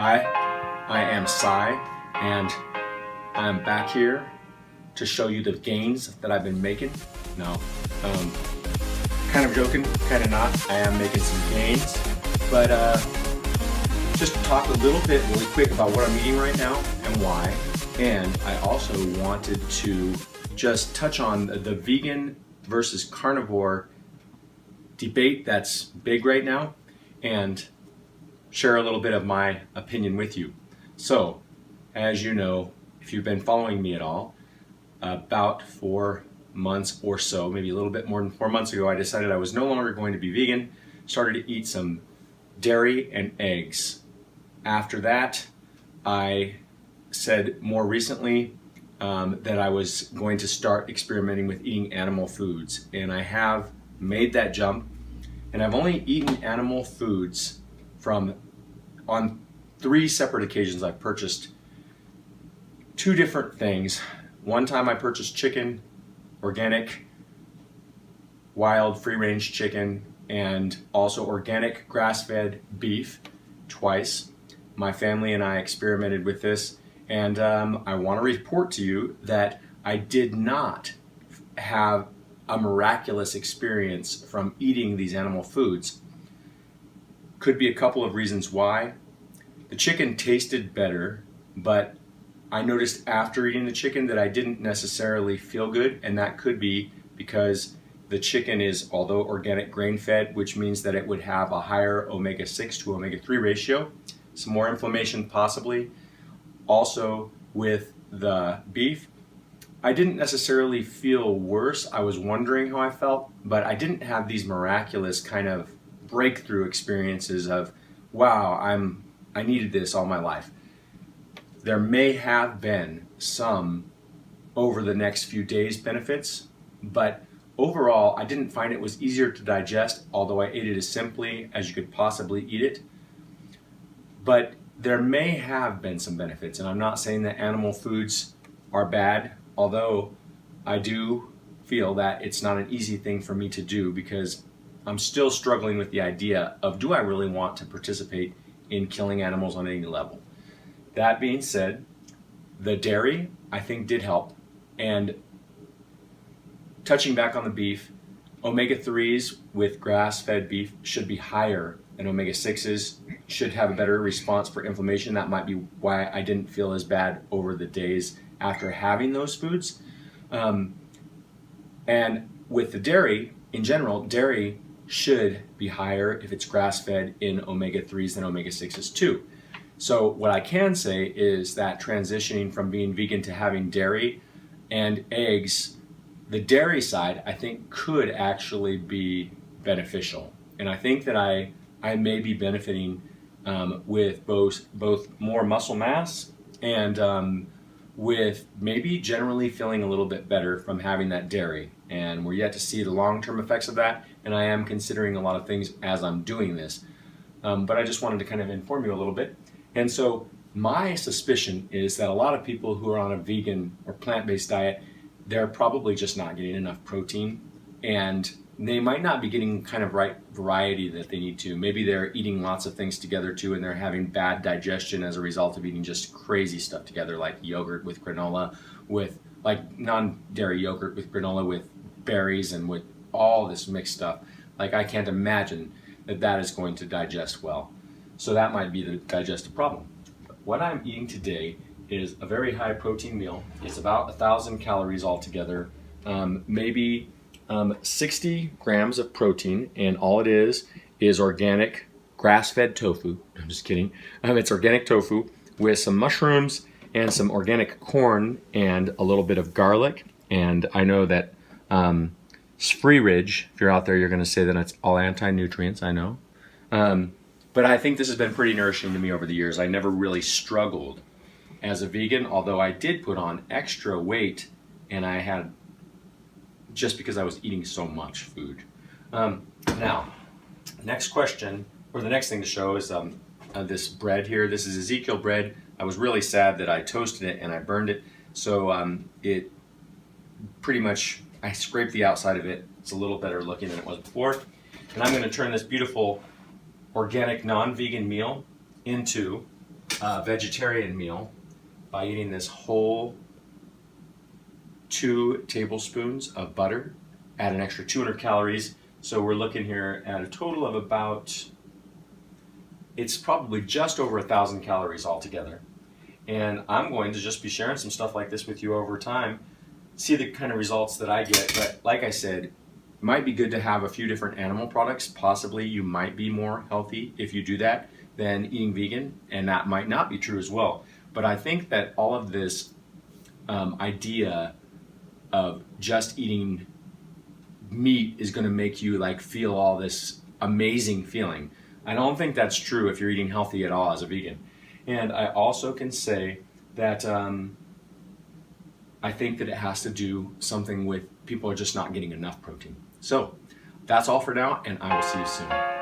Hi, I am Cy, and I'm back here to show you the gains that I've been making. No, kind of joking, kind of not. I am making some gains, but just talk a little bit really quick about what I'm eating right now and why. And I also wanted to just touch on the vegan versus carnivore debate that's big right now and share a little bit of my opinion with you. So, as you know, if you've been following me at all, about 4 months or so, maybe a little bit more than 4 months ago, I decided I was no longer going to be vegan, started to eat some dairy and eggs. After that, I said more recently that I was going to start experimenting with eating animal foods, and I have made that jump, and I've only eaten animal foods on 3 separate occasions. I've purchased 2 different things. One time I purchased chicken, organic, wild, free-range chicken, and also organic grass-fed beef twice. My family and I experimented with this, and I want to report to you that I did not have a miraculous experience from eating these animal foods. Could be a couple of reasons why. The chicken tasted better, but I noticed after eating the chicken that I didn't necessarily feel good, and that could be because the chicken is, although organic, grain-fed, which means that it would have a higher omega-6 to omega-3 ratio, some more inflammation possibly. Also with the beef, I didn't necessarily feel worse. I was wondering how I felt, but I didn't have these miraculous kind of breakthrough experiences of, wow, I needed this all my life. There may have been some over the next few days benefits, but overall I didn't find it was easier to digest, although I ate it as simply as you could possibly eat it. But there may have been some benefits, and I'm not saying that animal foods are bad, although I do feel that it's not an easy thing for me to do because I'm still struggling with the idea of, do I really want to participate in killing animals on any level? That being said, the dairy I think did help, and touching back on the beef, omega-3s with grass-fed beef should be higher than omega-6s, should have a better response for inflammation. That might be why I didn't feel as bad over the days after having those foods. And with the dairy, in general, dairy should be higher if it's grass-fed in omega-3s than omega-6s too. So what I can say is that transitioning from being vegan to having dairy and eggs, the dairy side I think could actually be beneficial. And I think that I may be benefiting with both more muscle mass and with maybe generally feeling a little bit better from having that dairy. And we're yet to see the long-term effects of that, and I am considering a lot of things as I'm doing this. But I just wanted to kind of inform you a little bit. And so my suspicion is that a lot of people who are on a vegan or plant-based diet, they're probably just not getting enough protein, and they might not be getting kind of right variety that they need to. Maybe they're eating lots of things together too, and they're having bad digestion as a result of eating just crazy stuff together, like yogurt with granola, with like non-dairy yogurt with granola, with berries, and with all this mixed stuff. Like, I can't imagine that is going to digest well. So that might be the digestive problem. What I'm eating today is a very high protein meal. It's about 1,000 calories altogether, maybe 60 grams of protein, and all it is organic grass-fed tofu. I'm just kidding. It's organic tofu with some mushrooms and some organic corn and a little bit of garlic. And I know that free ridge, if you're out there, you're going to say that it's all anti-nutrients, I know. But I think this has been pretty nourishing to me over the years. I never really struggled as a vegan, although I did put on extra weight, and I had, just because I was eating so much food. Now, next question, or the next thing to show is this bread here. This is Ezekiel bread. I was really sad that I toasted it and I burned it. So it pretty much, I scraped the outside of it. It's a little better looking than it was before. And I'm going to turn this beautiful organic non-vegan meal into vegetarian meal by eating this whole 2 tablespoons of butter, add an extra 200 calories. So we're looking here at a total of about, it's probably just over 1,000 calories altogether. And I'm going to just be sharing some stuff like this with you over time, see the kind of results that I get. But like I said, it might be good to have a few different animal products. Possibly you might be more healthy if you do that than eating vegan, and that might not be true as well. But I think that all of this idea of just eating meat is going to make you like feel all this amazing feeling. I don't think that's true if you're eating healthy at all as a vegan. And I also can say that I think that it has to do something with people are just not getting enough protein. So that's all for now, and I will see you soon.